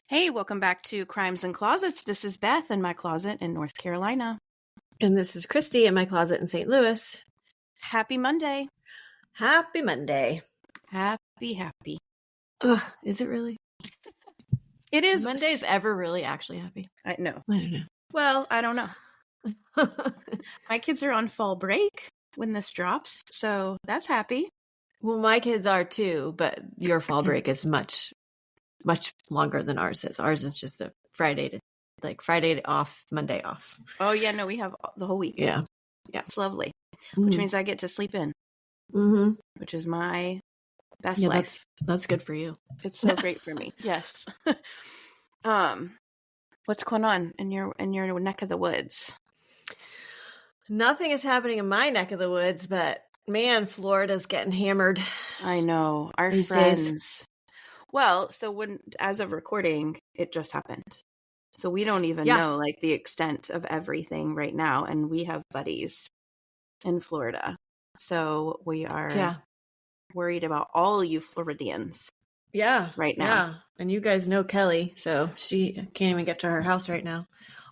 Hey, welcome back to Crimes and Closets. This is Beth in my closet in North Carolina. And this is Christy in my closet in St. Louis. Happy Monday. Happy Monday. Happy. Ugh, is it really? It is. Monday's ever really actually happy? I know. I don't know. Well, I don't know. My kids are on fall break when this drops, so that's happy. Well, my kids are too, but your fall break is much longer than ours is. Ours is just a Friday off, Monday off. Oh, yeah, no, we have the whole week. Yeah. It's lovely, which means I get to sleep in, which is my best life. That's good for you. It's so great for me. Yes. What's going on in your neck of the woods? Nothing is happening in my neck of the woods, but man, Florida's getting hammered. I know. Our these friends. days. Well, so as of recording, it just happened. So we don't even know like the extent of everything right now. And we have buddies in Florida. So we are worried about all you Floridians. Yeah. Right now. Yeah. And you guys know Kelly, so she can't even get to her house right now.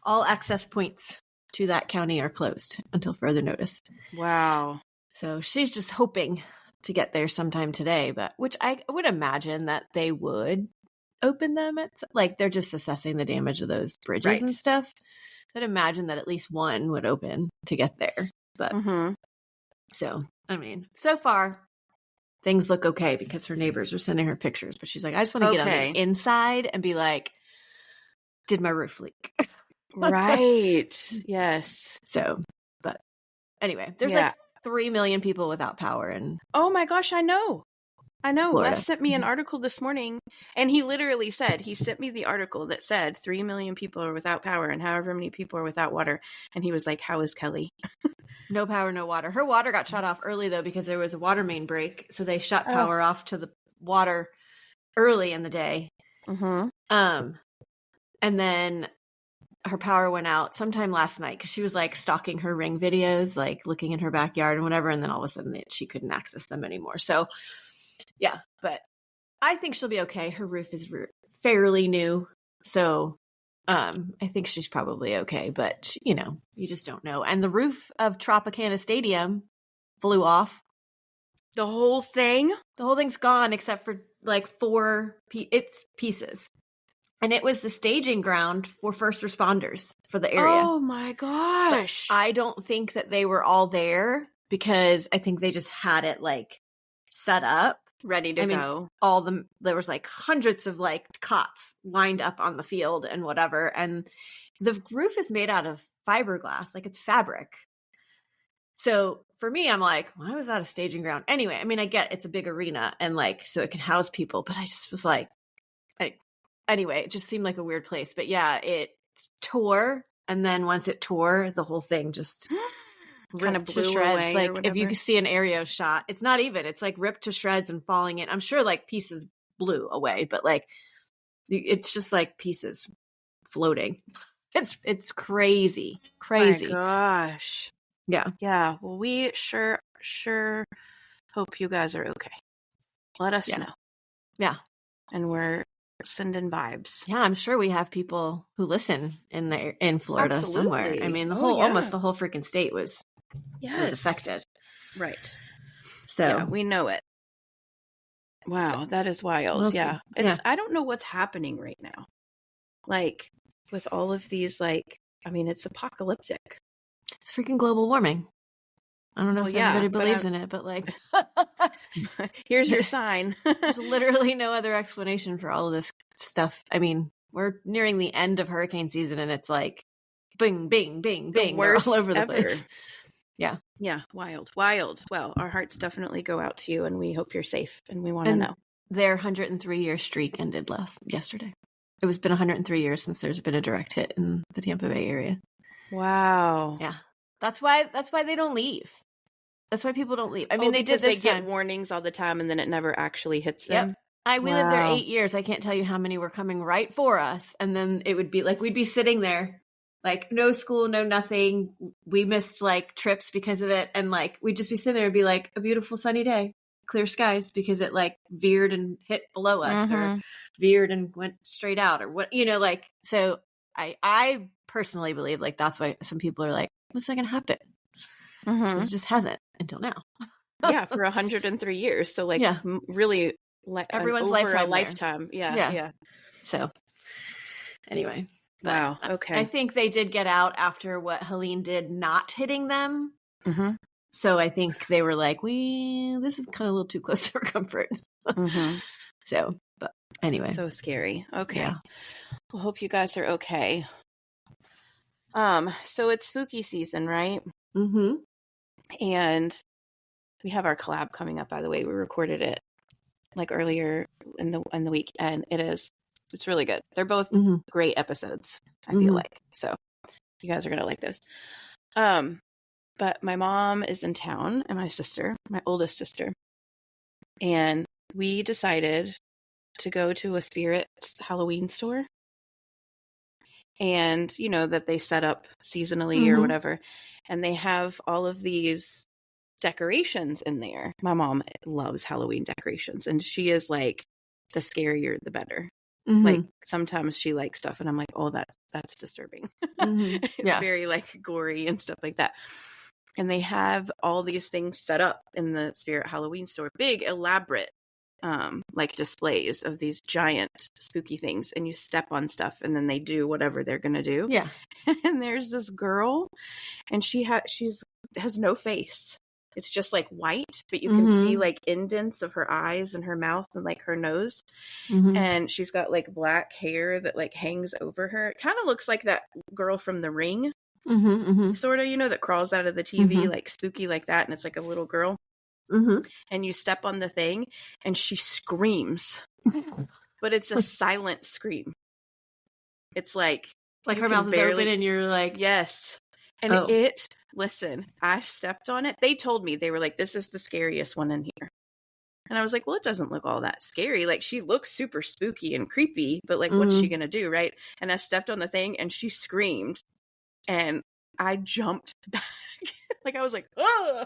All access points to that county are closed until further notice. Wow. So she's just hoping to get there sometime today, which I would imagine that they would open them they're just assessing the damage of those bridges and stuff. I'd imagine that at least one would open to get there. But so, I mean, so far things look okay because her neighbors are sending her pictures, but she's like, I just want to get on the inside and be like, did my roof leak? Right. Yes. So, but anyway, there's like 3 million people without power. And oh my gosh, I know. Florida. Les sent me an article this morning, and he literally said, he sent me the article that said 3 million people are without power and however many people are without water. And he was like, how is Kelly? No power, no water. Her water got shut off early, though, because there was a water main break. So they shut power off to the water early in the day. And then her power went out sometime last night because she was like stalking her Ring videos, like looking in her backyard and whatever. And then all of a sudden she couldn't access them anymore. So yeah, but I think she'll be okay. Her roof is fairly new. So I think she's probably okay, but you just don't know. And the roof of Tropicana Stadium blew off. The whole thing? The whole thing's gone except for like 4 pieces. And it was the staging ground for first responders for the area. Oh my gosh. But I don't think that they were all there because I think they just had it like set up. Ready to go. There was like hundreds of like cots lined up on the field and whatever. And the roof is made out of fiberglass, like it's fabric. So for me, I'm like, why was that a staging ground? Anyway, I mean, I get it's a big arena and like, so it can house people, but I just was like, anyway, it just seemed like a weird place. But yeah, it tore. And then once it tore, the whole thing just ripped to shreds. Like if you see an aerial shot, it's not even, it's like ripped to shreds and falling in. I'm sure like pieces blew away, but like it's just like pieces floating. It's crazy. My gosh. Yeah. Yeah. Well, we sure hope you guys are okay. Let us know. Yeah. And we're sending vibes. Yeah, I'm sure we have people who listen in Florida somewhere. I mean, almost the whole freaking state was affected. Right. So we know it. Wow, that is wild. I don't know what's happening right now. Like with all of these, like, I mean, it's apocalyptic. It's freaking global warming. I don't know if anybody believes in it, but like, here's your sign. There's literally no other explanation for all of this stuff. I mean, we're nearing the end of hurricane season and it's like bing, bing, bing, bing, all over the place. Yeah. Yeah. Wild. Well, our hearts definitely go out to you and we hope you're safe and we want to know. Their 103-year streak ended yesterday. It was been 103 years since there's been a direct hit in the Tampa Bay area. Wow. Yeah. That's why they don't leave. That's why people don't leave. I mean, they get warnings all the time and then it never actually hits them. Yep. We lived there 8 years. I can't tell you how many were coming right for us. And then it would be like, we'd be sitting there, like no school, no nothing. We missed like trips because of it. And like, we'd just be sitting there and be like a beautiful sunny day. clear skies because it like veered and hit below us or veered and went straight out or what, like, so I personally believe like that's why some people are like, what's that going to happen? It just hasn't until now. Yeah. For 103 years. So like really like everyone's over a lifetime. Yeah. So anyway. Wow. Okay. I think they did get out after what Helene did not hitting them. So I think they were like, this is kind of a little too close to our comfort. So, but anyway. So scary. Okay. Yeah. Well, hope you guys are okay. So it's spooky season, right? And we have our collab coming up, by the way. We recorded it like earlier in the week, and it's really good. They're both great episodes, I feel like. So you guys are gonna like those. But my mom is in town and my sister, my oldest sister, and we decided to go to a Spirits Halloween store. And that they set up seasonally or whatever, and they have all of these decorations in there. My mom loves Halloween decorations, and she is like, the scarier the better. Like sometimes she likes stuff and I'm like, oh, that's disturbing. It's very like gory and stuff like that. And they have all these things set up in the Spirit Halloween store, big elaborate like displays of these giant spooky things, and you step on stuff and then they do whatever they're gonna do. Yeah. And there's this girl, and she has no face. It's just like white, but you can see like indents of her eyes and her mouth and like her nose. And she's got like black hair that like hangs over her. It kind of looks like that girl from The Ring, sort of, that crawls out of the TV, like spooky like that. And it's like a little girl. And you step on the thing and she screams, but it's a silent scream. It's like her mouth is open and you're like, yes. And listen, I stepped on it. They told me, they were like, this is the scariest one in here. And I was like, well, it doesn't look all that scary. Like, she looks super spooky and creepy, but like, what's she going to do? Right. And I stepped on the thing and she screamed and I jumped back. Like, I was like, oh.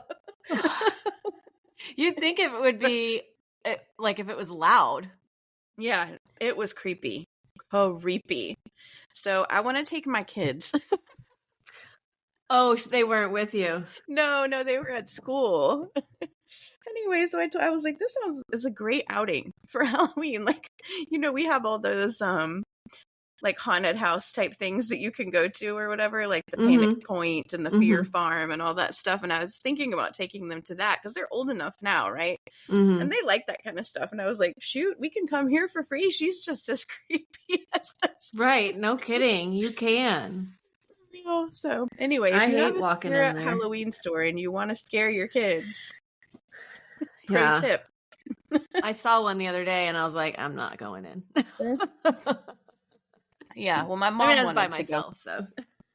You'd think it would be like if it was loud. Yeah, it was creepy. Creepy. So I want to take my kids. Oh, they weren't with you? No, they were at school. Anyway, so I was like, this is a great outing for Halloween. Like, we have all those like haunted house type things that you can go to or whatever, like the Panic Point and the Fear Farm and all that stuff. And I was thinking about taking them to that because they're old enough now, right? And they like that kind of stuff. And I was like, shoot, we can come here for free. She's just as creepy as this. Right. No kidding. You can. So anyway, if I you hate have a walking Spirit in there. Halloween store and you want to scare your kids, yeah. tip. I saw one the other day and I was like, I'm not going in. Yeah, well, my mom wanted by to myself, go. so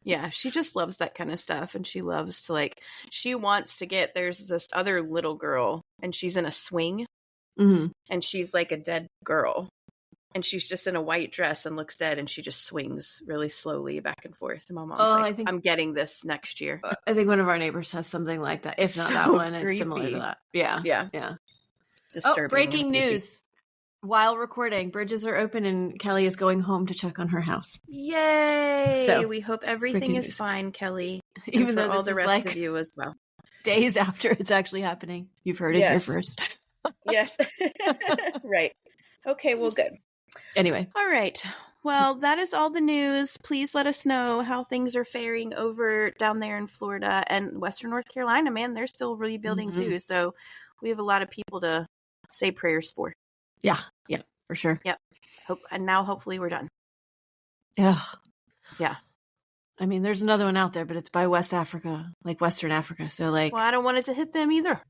yeah, she just loves that kind of stuff, and she loves to she wants to get. There's this other little girl, and she's in a swing, and she's like a dead girl, and she's just in a white dress and looks dead, and she just swings really slowly back and forth. And my mom's like, I'm getting this next year. I think one of our neighbors has something like that. If not that one, it's similar to that. Yeah. Disturbing. Breaking news. While recording, bridges are open and Kelly is going home to check on her house. Yay! So, we hope everything is fine, Kelly. Even though all the rest of you as well. Days after it's actually happening. You've heard it here first. Yes. Right. Okay, well, good. Anyway. All right. Well, that is all the news. Please let us know how things are faring over down there in Florida and Western North Carolina. Man, they're still rebuilding too. So we have a lot of people to say prayers for. Yeah, for sure. Yep. And now hopefully we're done. Yeah. I mean, there's another one out there, but it's by West Africa, like Western Africa. So well, I don't want it to hit them either.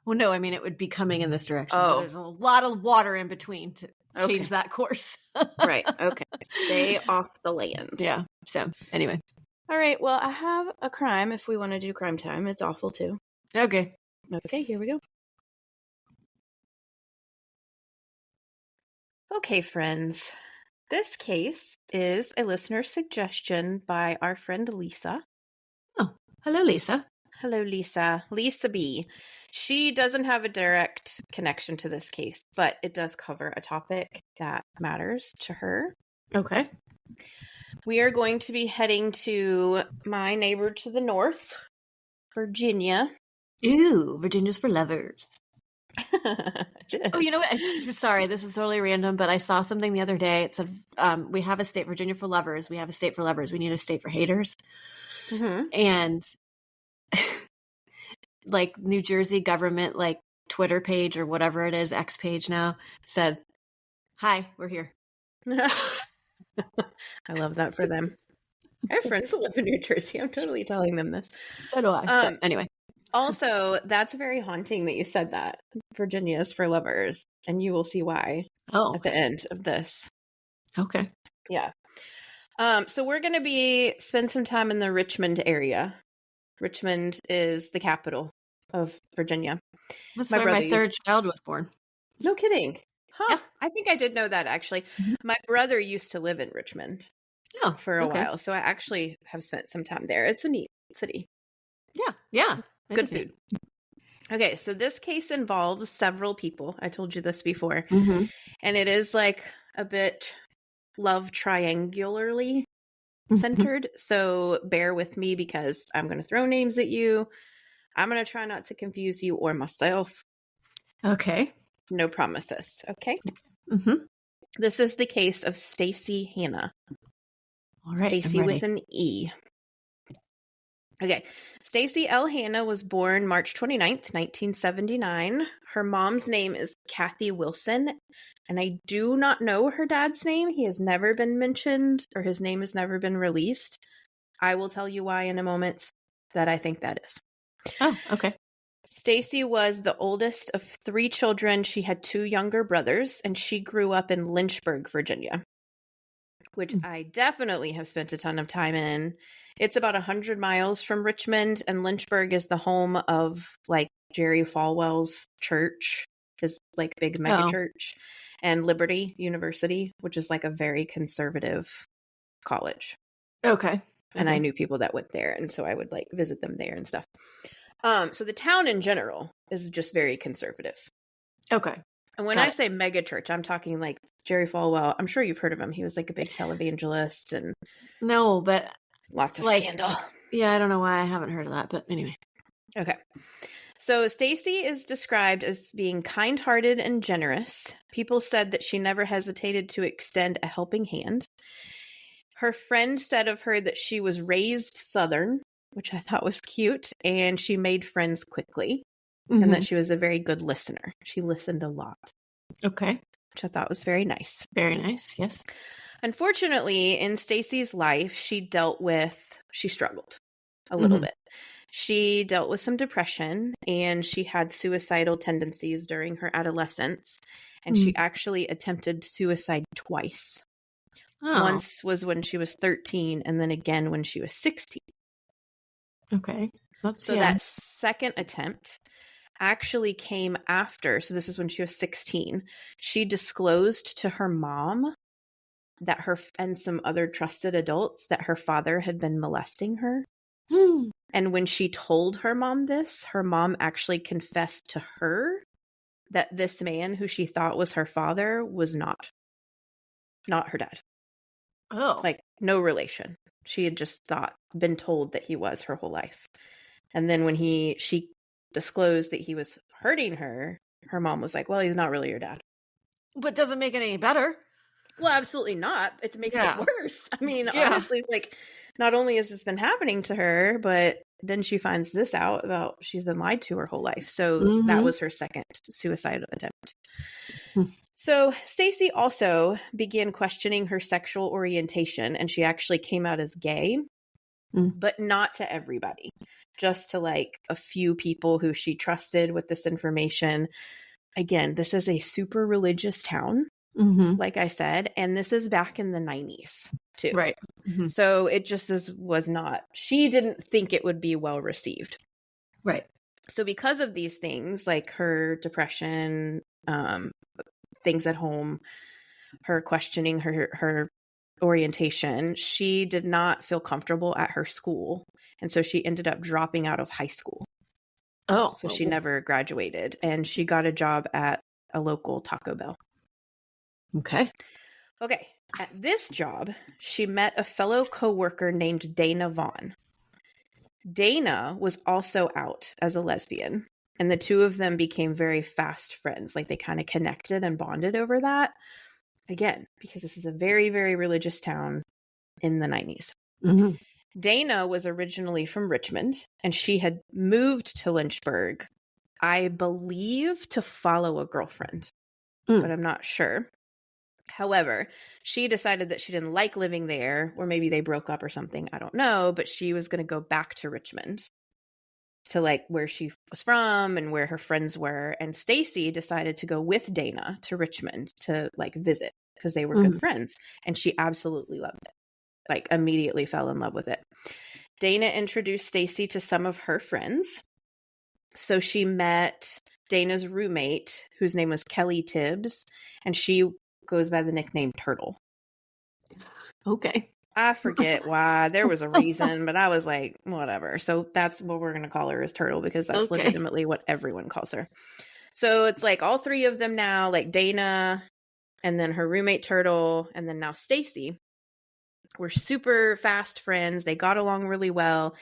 Well, no, I mean, it would be coming in this direction. Oh. There's a lot of water in between to change that course. Right. Okay. Stay off the land. Yeah. So anyway. All right. Well, I have a crime if we want to do crime time. It's awful too. Okay, here we go. Okay, friends. This case is a listener suggestion by our friend Lisa. Oh, hello, Lisa. Hello, Lisa. Lisa B. She doesn't have a direct connection to this case, but it does cover a topic that matters to her. Okay. We are going to be heading to my neighbor to the north, Virginia. Ooh, Virginia's for lovers. Yes. Oh, you know what? Sorry, this is totally random, but I saw something the other day. It said, we have a state, Virginia for lovers. We have a state for lovers. We need a state for haters. Mm-hmm. And like New Jersey government, like Twitter page or whatever it is, X page now, said, "Hi, we're here." I love that for them. I have friends who live in New Jersey. I'm totally telling them this. So do I. But anyway. Also, that's very haunting that you said that. Virginia is for lovers, and you will see why at the end of this. Okay. Yeah. So we're going to spend some time in the Richmond area. Richmond is the capital of Virginia. That's where my third child was born. No kidding. Huh. Yeah. I think I did know that, actually. Mm-hmm. My brother used to live in Richmond for a while, so I actually have spent some time there. It's a neat city. Yeah. Good food. Okay, so this case involves several people. I told you this before. Mm-hmm. And it is like a bit love triangularly centered. So bear with me because I'm going to throw names at you. I'm going to try not to confuse you or myself. Okay. No promises. Okay. Mm-hmm. This is the case of Stacey Hanna. All right. Stacey with an E. Okay. Stacey L. Hanna was born March 29th, 1979. Her mom's name is Kathy Wilson, and I do not know her dad's name. He has never been mentioned, or his name has never been released. I will tell you why in a moment that I think that is. Oh, okay. Stacey was the oldest of 3 children. She had 2 younger brothers, and she grew up in Lynchburg, Virginia, which I definitely have spent a ton of time in. It's about 100 miles from Richmond, and Lynchburg is the home of like Jerry Falwell's church, his like big mega church, and Liberty University, which is like a very conservative college. Okay. And I knew people that went there, and so I would like visit them there and stuff. So the town in general is just very conservative. Okay. And when I say mega church, I'm talking like Jerry Falwell. I'm sure you've heard of him. He was like a big televangelist and no, but lots of scandal. Yeah, I don't know why I haven't heard of that, but anyway. Okay. So Stacey is described as being kind-hearted and generous. People said that she never hesitated to extend a helping hand. Her friend said of her that she was raised Southern, which I thought was cute, and she made friends quickly. Mm-hmm. And that she was a very good listener. She listened a lot. Okay. Which I thought was very nice. Very nice, yes. Unfortunately, in Stacey's life, she struggled a little bit. She dealt with some depression, and she had suicidal tendencies during her adolescence. And she actually attempted suicide twice. Oh. Once was when she was 13, and then again when she was 16. Okay. That second attempt actually came after. So this is when she was 16. She disclosed to her mom that and some other trusted adults that her father had been molesting her. And when she told her mom this, her mom actually confessed to her that this man who she thought was her father was not her dad. Oh. Like no relation. She had just been told that he was her whole life. And then when she disclosed that he was hurting her, her mom was like, well, he's not really your dad. But doesn't make it any better. Well, absolutely not. It makes it worse. I mean, honestly, it's like, not only has this been happening to her, but then she finds this out about she's been lied to her whole life. So that was her second suicide attempt. So Stacey also began questioning her sexual orientation, and she actually came out as gay, but not to everybody. Just to like a few people who she trusted with this information. Again, this is a super religious town, like I said, and this is back in the 90s too. Right. So it just was not, she didn't think it would be well received. Right. So because of these things, like her depression, things at home, her questioning her orientation, she did not feel comfortable at her school. And so she ended up dropping out of high school. Oh. So she never graduated, and she got a job at a local Taco Bell. Okay. Okay. At this job, she met a fellow coworker named Dana Vaughn. Dana was also out as a lesbian, and the two of them became very fast friends. Like, they kind of connected and bonded over that. Again, because this is a very, very religious town in the 90s. Mm-hmm. Dana was originally from Richmond, and she had moved to Lynchburg, I believe, to follow a girlfriend, but I'm not sure. However, she decided that she didn't like living there, or maybe they broke up or something. I don't know, but she was going to go back to Richmond, to like where she was from and where her friends were. And Stacey decided to go with Dana to Richmond to like visit because they were good friends. And she absolutely loved it. Like, immediately fell in love with it. Dana introduced Stacey to some of her friends. So she met Dana's roommate, whose name was Kelly Tibbs, and she goes by the nickname Turtle. Okay. I forget why. There was a reason, but I was like, whatever. So that's what we're going to call her, is Turtle, because that's legitimately what everyone calls her. So it's like all three of them now, like Dana, and then her roommate Turtle, and then now Stacey, were super fast friends. They got along really well.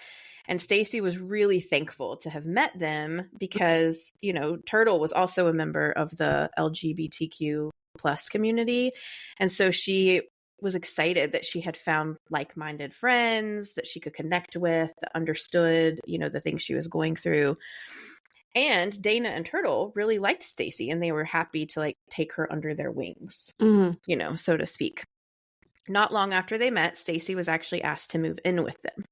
And Stacey was really thankful to have met them because, you know, Turtle was also a member of the LGBTQ plus community. And so she was excited that she had found like-minded friends that she could connect with, that understood, you know, the things she was going through. And Dana and Turtle really liked Stacey, and they were happy to like take her under their wings, you know, so to speak. Not long after they met, Stacey was actually asked to move in with them,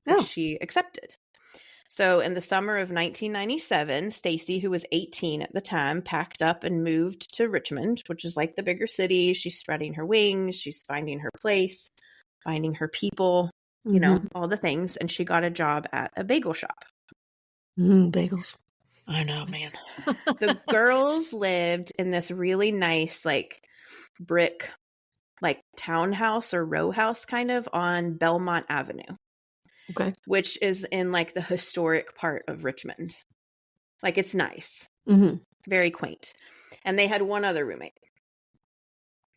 which she accepted. So in the summer of 1997, Stacey, who was 18 at the time, packed up and moved to Richmond, which is like the bigger city. She's spreading her wings. She's finding her place, finding her people, you know, all the things. And she got a job at a bagel shop. Bagels. I know, man. The girls lived in this really nice, like, brick, like, townhouse or row house kind of on Belmont Avenue. Okay. Which is in like the historic part of Richmond. Like, it's nice. Very quaint. And they had one other roommate.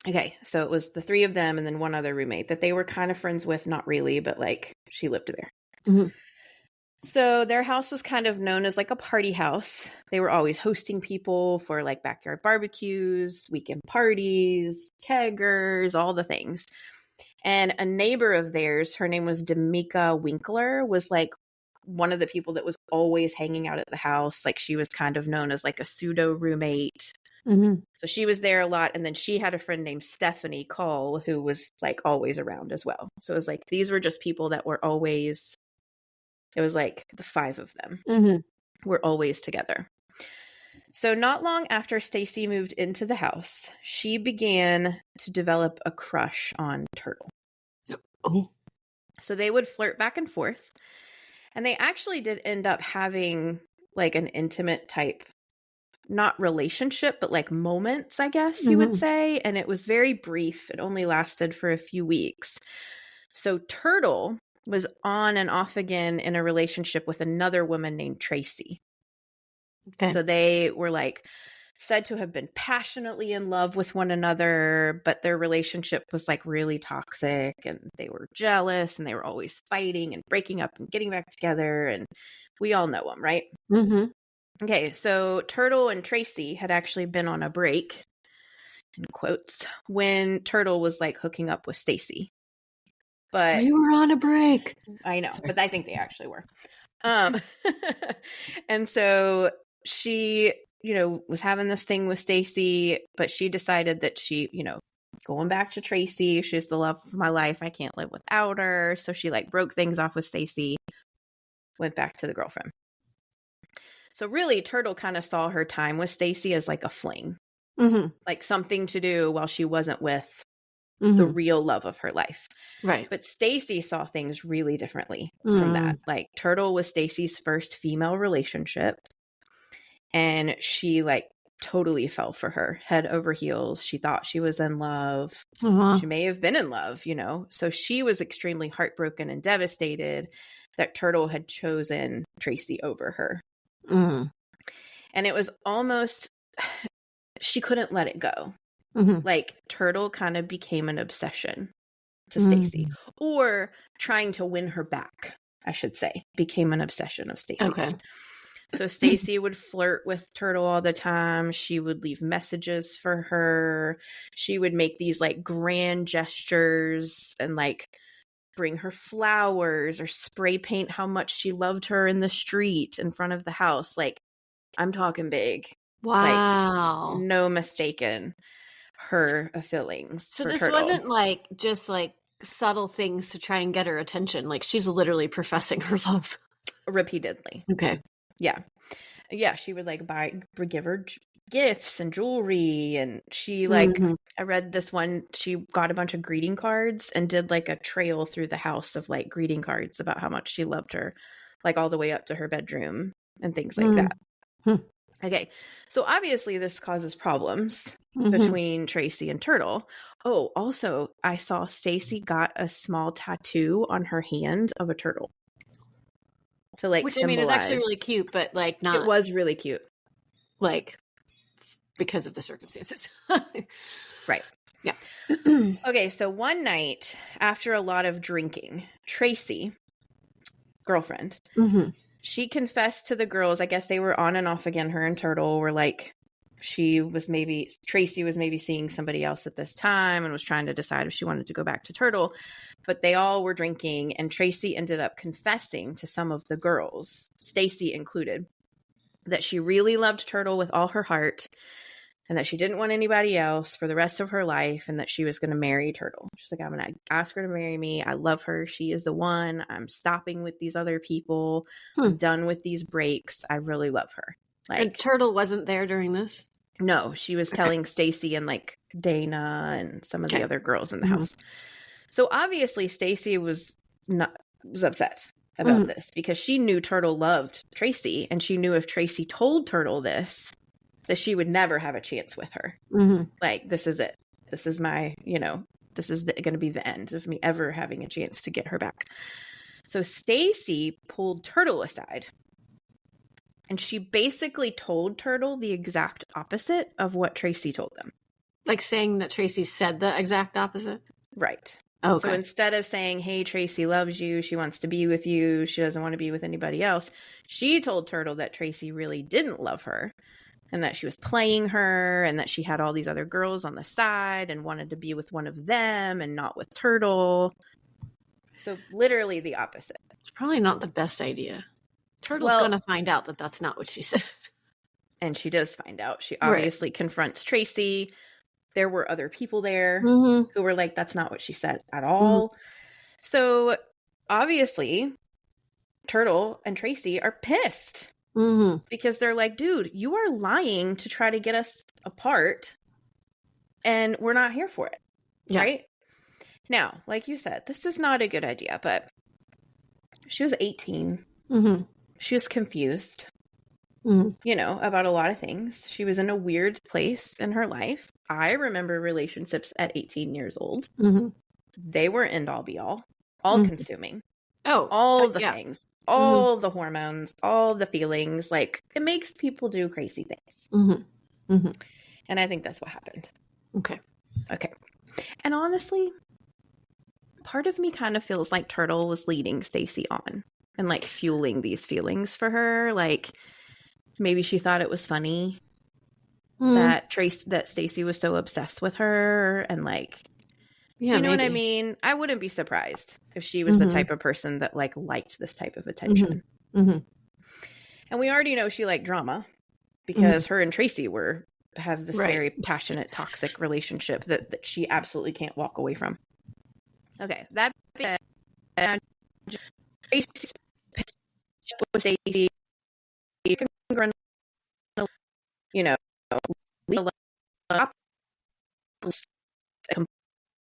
Okay, so it was the three of them and then one other roommate that they were kind of friends with, not really, but like she lived there. So their house was kind of known as like a party house. They were always hosting people for like backyard barbecues, weekend parties, keggers, all the things. And a neighbor of theirs, her name was Demika Winkler, was like one of the people that was always hanging out at the house. Like, she was kind of known as like a pseudo roommate. So she was there a lot. And then she had a friend named Stephanie Cole, who was like always around as well. So it was like, these were just people that were always, it was like the five of them were always together. So not long after Stacey moved into the house, she began to develop a crush on Turtle. So they would flirt back and forth. And they actually did end up having like an intimate type, not relationship, but like moments, I guess you would say. And it was very brief. It only lasted for a few weeks. So Turtle was on and off again in a relationship with another woman named Tracy. So they were like said to have been passionately in love with one another, but their relationship was like really toxic, and they were jealous, and they were always fighting and breaking up and getting back together. And we all know them, right? Okay, so Turtle and Tracy had actually been on a break, in quotes, when Turtle was like hooking up with Stacey. But you were on a break. I know, but I think they actually were. And so she, you know, was having this thing with Stacey, but she decided that she, you know, going back to Tracy, she's the love of my life. I can't live without her. So she like broke things off with Stacey, went back to the girlfriend. So really, Turtle kind of saw her time with Stacey as like a fling, like something to do while she wasn't with the real love of her life. Right. But Stacey saw things really differently from that. Like, Turtle was Stacey's first female relationship. And she like totally fell for her head over heels. She thought she was in love. She may have been in love, you know. So she was extremely heartbroken and devastated that Turtle had chosen Tracy over her. And it was almost, she couldn't let it go. Like Turtle kind of became an obsession to Stacey, or trying to win her back, I should say, became an obsession of Stacey's. Okay. So Stacey would flirt with Turtle all the time. She would leave messages for her. She would make these like grand gestures and like bring her flowers or spray paint how much she loved her in the street in front of the house. Like, I'm talking big. Wow. Like, no mistaken her feelings. So for this Turtle. wasn't like just like subtle things to try and get her attention. Like she's literally professing her love. Repeatedly. Okay. Yeah. Yeah. She would like give her gifts and jewelry. And she like, I read this one, she got a bunch of greeting cards and did like a trail through the house of like greeting cards about how much she loved her, like all the way up to her bedroom and things like that. Okay. So obviously this causes problems between Tracy and Turtle. Oh, also I saw Stacey got a small tattoo on her hand of a turtle. To like Which I mean is actually really cute, but like not. It was really cute. Like because of the circumstances. Right. Yeah. Okay, so one night after a lot of drinking, Tracy, girlfriend, she confessed to the girls. I guess they were on and off again. Her and Turtle were like, Tracy was maybe seeing somebody else at this time and was trying to decide if she wanted to go back to Turtle. But they all were drinking, and Tracy ended up confessing to some of the girls, Stacey included, that she really loved Turtle with all her heart and that she didn't want anybody else for the rest of her life and that she was going to marry Turtle. She's like, I'm going to ask her to marry me. I love her. She is the one. I'm stopping with these other people. I'm done with these breaks. I really love her. Like, and Turtle wasn't there during this? No, she was telling Stacey and like Dana and some of the other girls in the house. So obviously Stacey was upset about this because she knew Turtle loved Tracy, and she knew if Tracy told Turtle this, that she would never have a chance with her. Like, this is it. This is my, this is going to be the end of me ever having a chance to get her back. So Stacey pulled Turtle aside, and she basically told Turtle the exact opposite of what Tracy told them. Like saying that Tracy said the exact opposite? Right. Okay. So instead of saying, hey, Tracy loves you, she wants to be with you, she doesn't want to be with anybody else, she told Turtle that Tracy really didn't love her and that she was playing her and that she had all these other girls on the side and wanted to be with one of them and not with Turtle. So literally the opposite. It's probably not the best idea. Turtle's going to find out that that's not what she said. And she does find out. She obviously confronts Tracy. There were other people there who were like, that's not what she said at all. So obviously Turtle and Tracy are pissed because they're like, dude, you are lying to try to get us apart and we're not here for it. Yeah. Right? Now, like you said, this is not a good idea, but she was 18. She was confused, about a lot of things. She was in a weird place in her life. I remember relationships at 18 years old. They weren't end all be all consuming. Oh, all the things, all the hormones, all the feelings. Like, it makes people do crazy things. And I think that's what happened. Okay. And honestly, part of me kind of feels like Turtle was leading Stacey on and like fueling these feelings for her. Like, maybe she thought it was funny that Stacey was so obsessed with her, and like, you know what I mean? I wouldn't be surprised if she was the type of person that like liked this type of attention. And we already know she liked drama because her and Tracy have this very passionate, toxic relationship that she absolutely can't walk away from. Okay, that being said, Tracy with Stacey,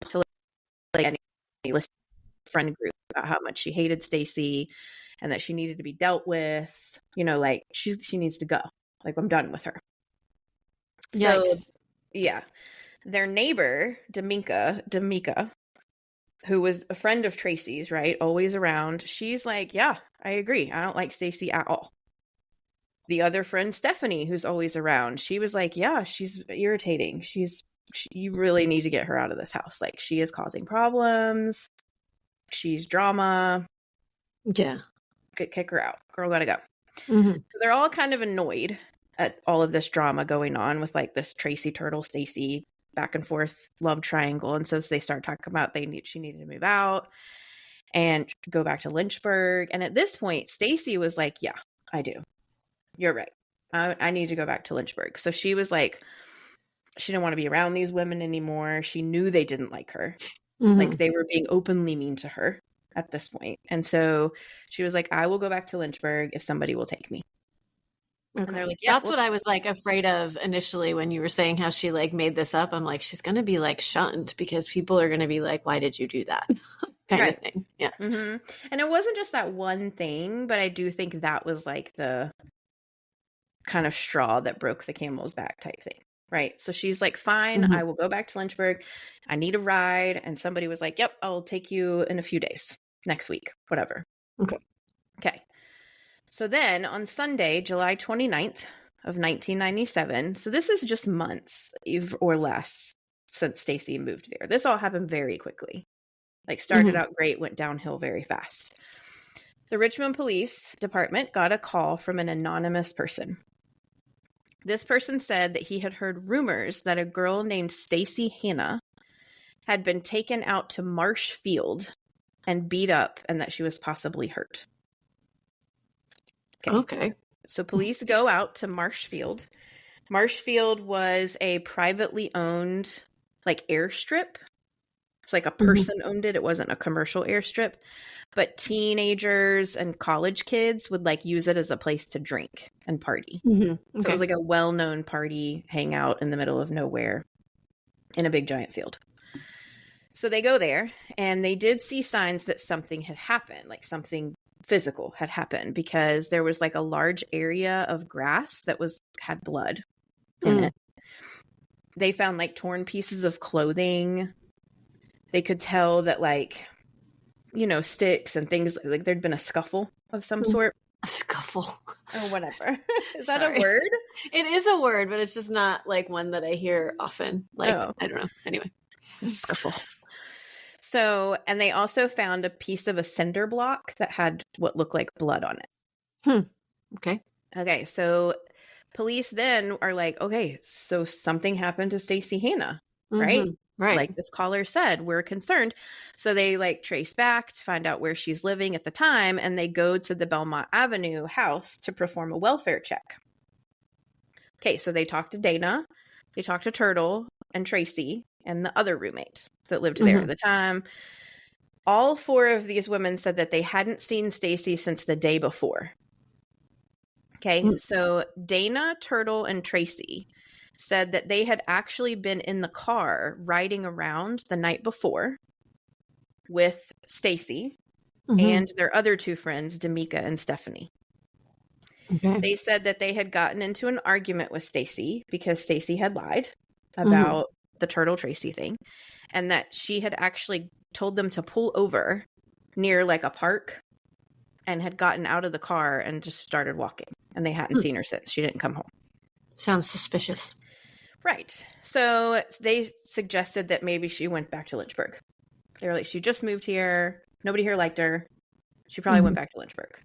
to like any friend group about how much she hated Stacey and that she needed to be dealt with. Like, she needs to go. Like, I'm done with her. So, Yikes. yeah. Their neighbor, D'Amica, who was a friend of Tracy's, right? Always around. She's like, yeah, I agree. I don't like Stacey at all. The other friend, Stephanie, who's always around, she was like, yeah, she's irritating. You really need to get her out of this house. Like, she is causing problems. She's drama. Yeah. Kick her out. Girl gotta go. Mm-hmm. So they're all kind of annoyed at all of this drama going on with like this Tracy Turtle, Stacey back and forth love triangle. And so they start talking about she needed to move out and go back to Lynchburg. And at this point, Stacey was like, yeah, I do. You're right. I need to go back to Lynchburg. So she was like, she didn't want to be around these women anymore. She knew they didn't like her. Mm-hmm. Like, they were being openly mean to her at this point. And so she was like, I will go back to Lynchburg if somebody will take me. Okay. And they're like, yeah, that's what I was like afraid of initially when you were saying how she like made this up. I'm like, she's going to be like shunned because people are going to be like, why did you do that? kind of thing. Yeah. Mm-hmm. And it wasn't just that one thing, but I do think that was like the kind of straw that broke the camel's back type thing. Right. So she's like, fine, Mm-hmm. I will go back to Lynchburg. I need a ride. And somebody was like, yep, I'll take you in a few days, next week, whatever. Okay. So then on Sunday, July 29th of 1997, so this is just months or less since Stacey moved there. This all happened very quickly. Like, started out great, went downhill very fast. The Richmond Police Department got a call from an anonymous person. This person said that he had heard rumors that a girl named Stacey Hanna had been taken out to Marsh Field and beat up, and that she was possibly hurt. Okay. So police go out to Marsh Field. Marsh Field was a privately owned, like, airstrip. It's like a person owned it. It wasn't a commercial airstrip. But teenagers and college kids would like use it as a place to drink and party. So it was like a well-known party hangout in the middle of nowhere in a big giant field. So they go there and they did see signs that something had happened, like something physical had happened, because there was like a large area of grass that had blood in it. They found like torn pieces of clothing. They could tell that, like, you know, sticks and things, like there'd been a scuffle of some sort. A scuffle. Or whatever. Is that a word? It is a word, but it's just not like one that I hear often. Like, I don't know. Anyway. Scuffle. So, and they also found a piece of a cinder block that had what looked like blood on it. Okay. So police then are like, okay, so something happened to Stacey Hanna, right? Right. Like this caller said, we're concerned. So they like trace back to find out where she's living at the time, and they go to the Belmont Avenue house to perform a welfare check. Okay, so they talked to Dana, they talked to Turtle and Tracy and the other roommate that lived there at the time. All four of these women said that they hadn't seen Stacey since the day before. Okay, so Dana, Turtle, and Tracy said that they had actually been in the car riding around the night before with Stacey and their other two friends, D'Amica and Stephanie. They said that they had gotten into an argument with Stacey because Stacey had lied about the Turtle Tracy thing, and that she had actually told them to pull over near like a park and had gotten out of the car and just started walking, and they hadn't seen her since. She didn't come home. Sounds suspicious. Right. So they suggested that maybe she went back to Lynchburg. They were like, she just moved here. Nobody here liked her. She probably went back to Lynchburg.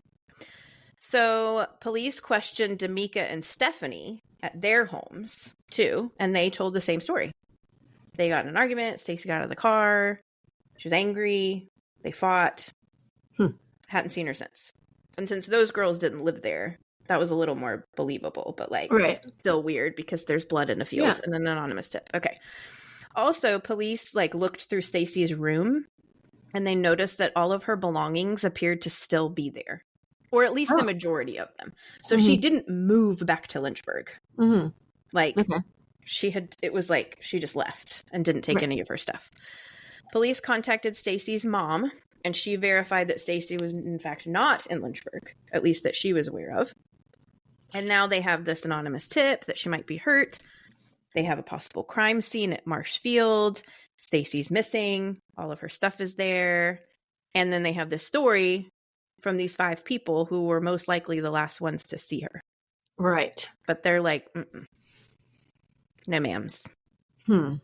So police questioned D'Amica and Stephanie at their homes too, and they told the same story. They got in an argument. Stacey got out of the car. She was angry. They fought. Hadn't seen her since. And since those girls didn't live there, that was a little more believable, but like still weird because there's blood in the field and an anonymous tip. Okay. Also, police like looked through Stacey's room and they noticed that all of her belongings appeared to still be there, or at least the majority of them. So she didn't move back to Lynchburg. Like it was like she just left and didn't take any of her stuff. Police contacted Stacey's mom, and she verified that Stacey was in fact not in Lynchburg, at least that she was aware of. And now they have this anonymous tip that she might be hurt. They have a possible crime scene at Marshfield. Stacey's missing. All of her stuff is there. And then they have this story from these 5 people who were most likely the last ones to see her. Right. But they're like, no ma'ams.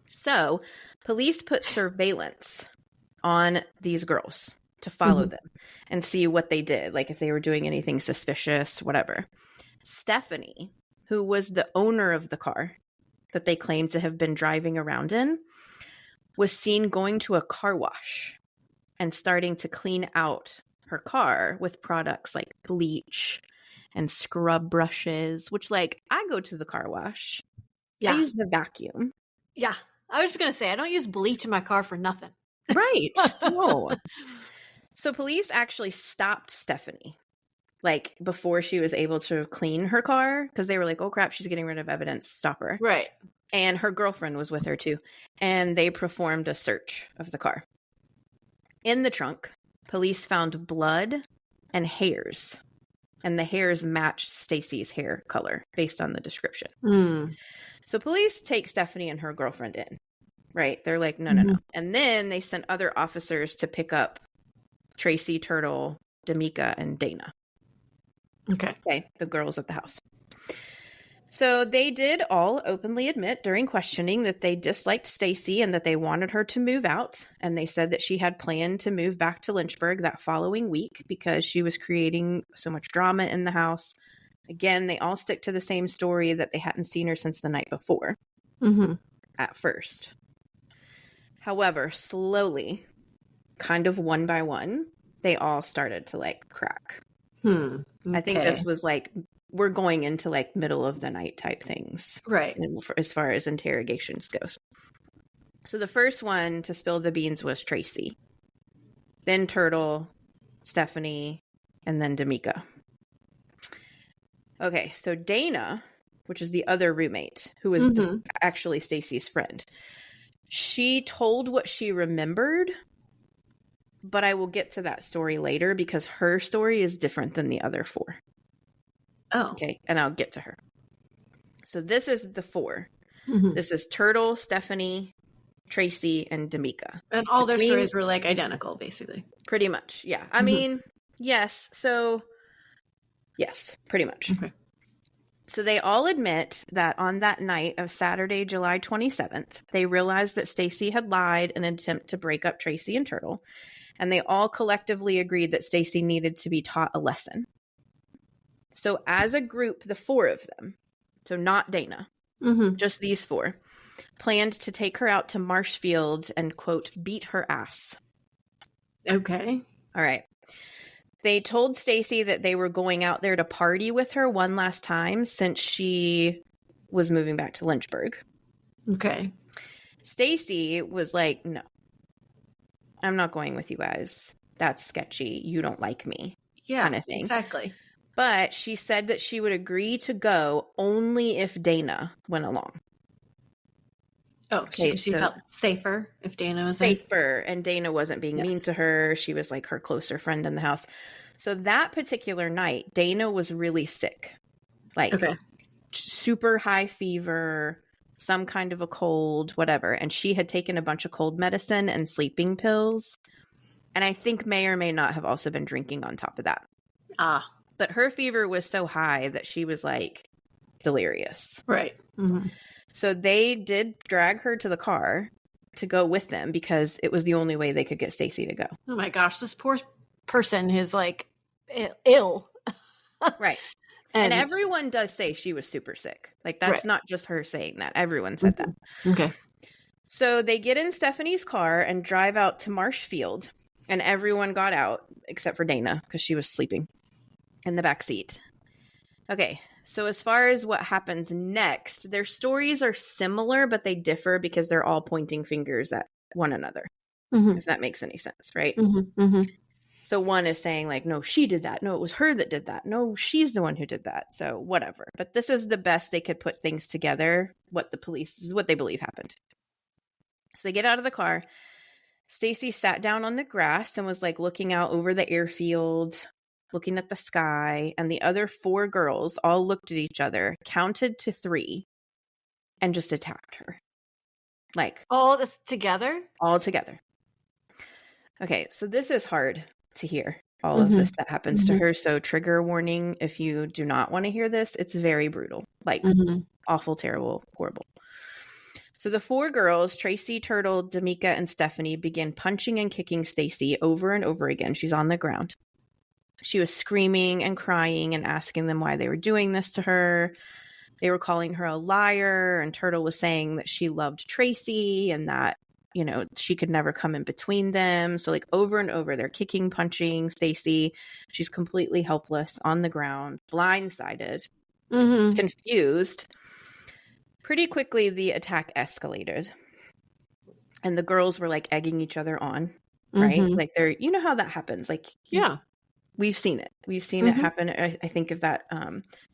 So police put surveillance on these girls to follow them and see what they did, like if they were doing anything suspicious, whatever. Stephanie, who was the owner of the car that they claimed to have been driving around in, was seen going to a car wash and starting to clean out her car with products like bleach and scrub brushes, which, like, I go to the car wash. Yeah. I use the vacuum. Yeah. I was just going to say, I don't use bleach in my car for nothing. Right. No. So police actually stopped Stephanie, like, before she was able to clean her car, because they were like, oh, crap, she's getting rid of evidence. Stop her. Right. And her girlfriend was with her, too. And they performed a search of the car. In the trunk, police found blood and hairs. And the hairs matched Stacey's hair color based on the description. So police take Stephanie and her girlfriend in, right? They're like, no. And then they sent other officers to pick up Tracy, Turtle, D'Amica, and Dana. Okay, the girls at the house. So they did all openly admit during questioning that they disliked Stacey and that they wanted her to move out. And they said that she had planned to move back to Lynchburg that following week because she was creating so much drama in the house. Again, they all stick to the same story that they hadn't seen her since the night before at first. However, slowly, kind of one by one, they all started to, like, crack. I think this was like, we're going into like middle of the night type things. Right. As far as interrogations goes. So the first one to spill the beans was Tracy. Then Turtle, Stephanie, and then D'Amica. Okay, so Dana, which is the other roommate, who was actually Stacey's friend, she told what she remembered, but I will get to that story later because her story is different than the other 4. Oh. Okay, and I'll get to her. So this is the 4. This is Turtle, Stephanie, Tracy, and D'Amica. And all their stories were like identical, basically. Pretty much, yeah. I mean, yes. So, yes, pretty much. Okay. So they all admit that on that night of Saturday, July 27th, they realized that Stacey had lied in an attempt to break up Tracy and Turtle. And they all collectively agreed that Stacey needed to be taught a lesson. So as a group, the 4 of them, so not Dana, just these 4, planned to take her out to Marshfield and, quote, beat her ass. Okay. All right. They told Stacey that they were going out there to party with her one last time since she was moving back to Lynchburg. Okay. Stacey was like, no, I'm not going with you guys. That's sketchy. You don't like me. Yeah, kind of thing. Exactly. But she said that she would agree to go only if Dana went along. Oh, okay, she felt safer if Dana was safer, and Dana wasn't being mean to her. She was like her closer friend in the house. So that particular night, Dana was really sick, like super high fever, some kind of a cold, whatever. And she had taken a bunch of cold medicine and sleeping pills, and I think may or may not have also been drinking on top of that. But her fever was so high that she was like delirious. Right. So they did drag her to the car to go with them because it was the only way they could get Stacey to go. Oh my gosh, this poor person is like ill. Right. And everyone does say she was super sick. Like that's not just her saying that. Everyone said that. Okay. So they get in Stephanie's car and drive out to Marshfield, and everyone got out except for Dana because she was sleeping in the back seat. Okay, so as far as what happens next, their stories are similar, but they differ because they're all pointing fingers at one another, if that makes any sense, right? So one is saying like, no, she did that. No, it was her that did that. No, she's the one who did that. So whatever. But this is the best they could put things together, what they believe happened. So they get out of the car. Stacey sat down on the grass and was like looking out over the airfield, looking at the sky, and the other 4 girls all looked at each other, counted to 3, and just attacked her. Like all this together? All together. Okay, so this is hard to hear, all of this that happens to her. So trigger warning, if you do not want to hear this, it's very brutal. Like awful, terrible, horrible. So the 4 girls, Tracy, Turtle, D'Amica, and Stephanie, began punching and kicking Stacey over and over again. She's on the ground. She was screaming and crying and asking them why they were doing this to her. They were calling her a liar, and Turtle was saying that she loved Tracy and that, you know, she could never come in between them. So like over and over, they're kicking, punching Stacey. She's completely helpless on the ground, blindsided, confused. Pretty quickly, the attack escalated, and the girls were like egging each other on, right? Like they're, you know how that happens. Like, yeah, we've seen it. We've seen it happen. I think of that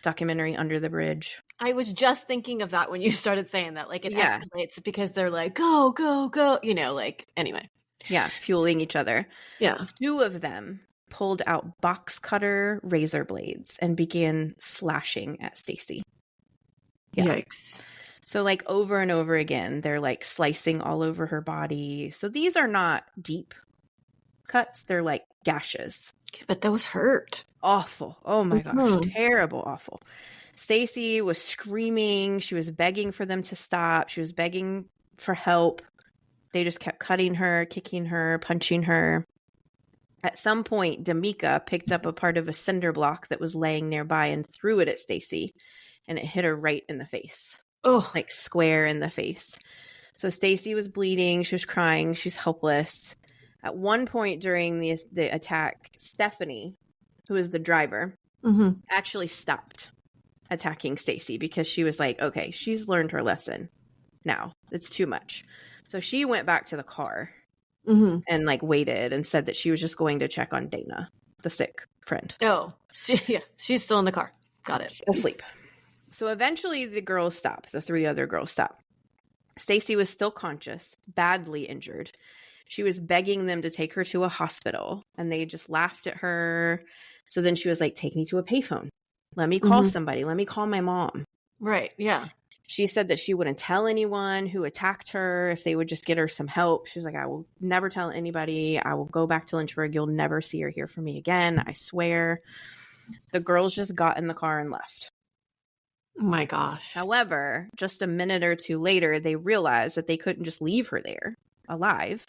documentary Under the Bridge. I was just thinking of that when you started saying that. Like it escalates because they're like, go, go, go, you know, like anyway. Yeah, fueling each other. Yeah. 2 of them pulled out box cutter razor blades and began slashing at Stacey. Yeah. Yikes. So like over and over again, they're like slicing all over her body. So these are not deep cuts. They're like gashes. But those hurt. Awful. Oh my gosh. Terrible. Awful. Stacey was screaming. She was begging for them to stop. She was begging for help. They just kept cutting her, kicking her, punching her. At some point, D'Amica picked up a part of a cinder block that was laying nearby and threw it at Stacey, and it hit her right in the face. Oh, like square in the face. So Stacey was bleeding. She was crying. She's helpless. At one point during the attack, Stephanie, who is the driver, actually stopped attacking Stacey because she was like, okay, she's learned her lesson now. It's too much. So she went back to the car and like waited and said that she was just going to check on Dana, the sick friend. Oh, she's still in the car. Got it. Asleep. So eventually the girls stopped. The 3 other girls stopped. Stacey was still conscious, badly injured. She was begging them to take her to a hospital, and they just laughed at her. So then she was like, take me to a payphone. Let me call somebody. Let me call my mom. Right. Yeah. She said that she wouldn't tell anyone who attacked her if they would just get her some help. She was like, I will never tell anybody. I will go back to Lynchburg. You'll never see or hear from me again. I swear. The girls just got in the car and left. Oh my gosh. However, just a minute or 2 later, they realized that they couldn't just leave her there alive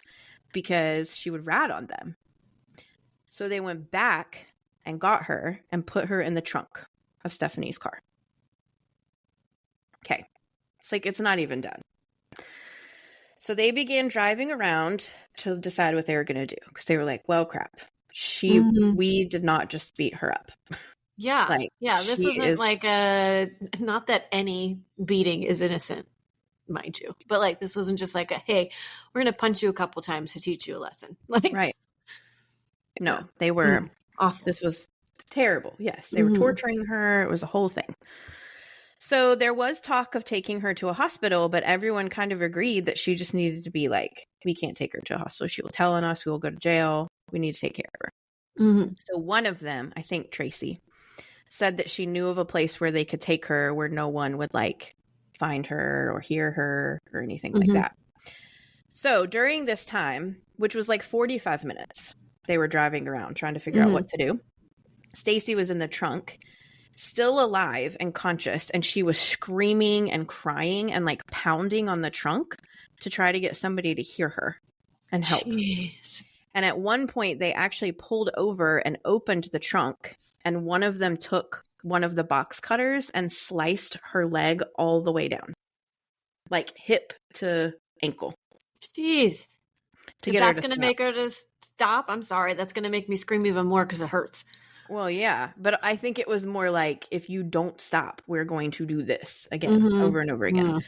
because she would rat on them. So they went back and got her and put her in the trunk of Stephanie's car. Okay. It's like, it's not even done. So they began driving around to decide what they were going to do, because they were like, well, crap. We did not just beat her up. Yeah. This wasn't like not that any beating is innocent, mind you, but like, this wasn't just like hey, we're going to punch you a couple times to teach you a lesson. Like, right. No, they were awful. This was terrible. Yes. They were torturing her. It was a whole thing. So there was talk of taking her to a hospital, but everyone kind of agreed that she just needed to be like, we can't take her to a hospital. She will tell on us. We will go to jail. We need to take care of her. So one of them, I think Tracy, said that she knew of a place where they could take her where no one would like find her or hear her or anything like that. So during this time, which was like 45 minutes, they were driving around trying to figure out what to do. Stacey was in the trunk, still alive and conscious, and she was screaming and crying and like pounding on the trunk to try to get somebody to hear her and help. Jeez. And at one point, they actually pulled over and opened the trunk, and one of them took one of the box cutters and sliced her leg all the way down, like hip to ankle. Jeez. To get that's her to going to make her to stop, I'm sorry. That's going to make me scream even more because it hurts. Well, yeah. But I think it was more like, if you don't stop, we're going to do this again, over and over again.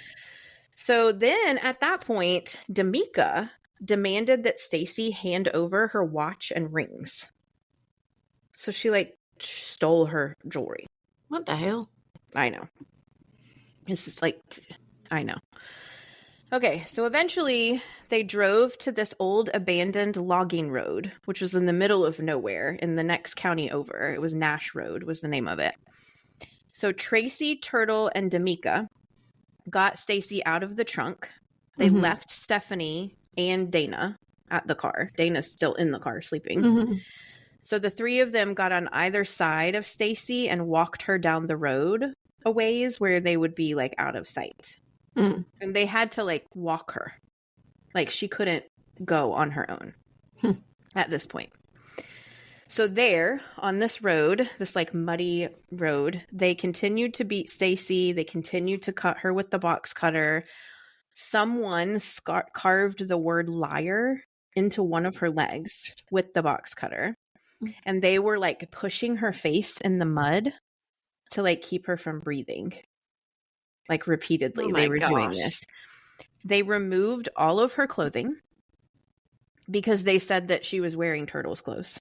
So then at that point, D'Amica demanded that Stacey hand over her watch and rings. So she like stole her jewelry. What the hell? I know. This is like, I know. Okay, so eventually they drove to this old abandoned logging road, which was in the middle of nowhere in the next county over. It was Nash Road was the name of it. So Tracy, Turtle, and D'Amica got Stacey out of the trunk. They left Stephanie and Dana at the car. Dana's still in the car sleeping. So the three of them got on either side of Stacey and walked her down the road a ways where they would be like out of sight. And they had to like walk her. Like she couldn't go on her own at this point. So there on this road, this like muddy road, they continued to beat Stacey. They continued to cut her with the box cutter. Someone carved the word liar into one of her legs with the box cutter. And they were like pushing her face in the mud to like keep her from breathing. Like repeatedly, they were doing this. They removed all of her clothing because they said that she was wearing turtle's clothes.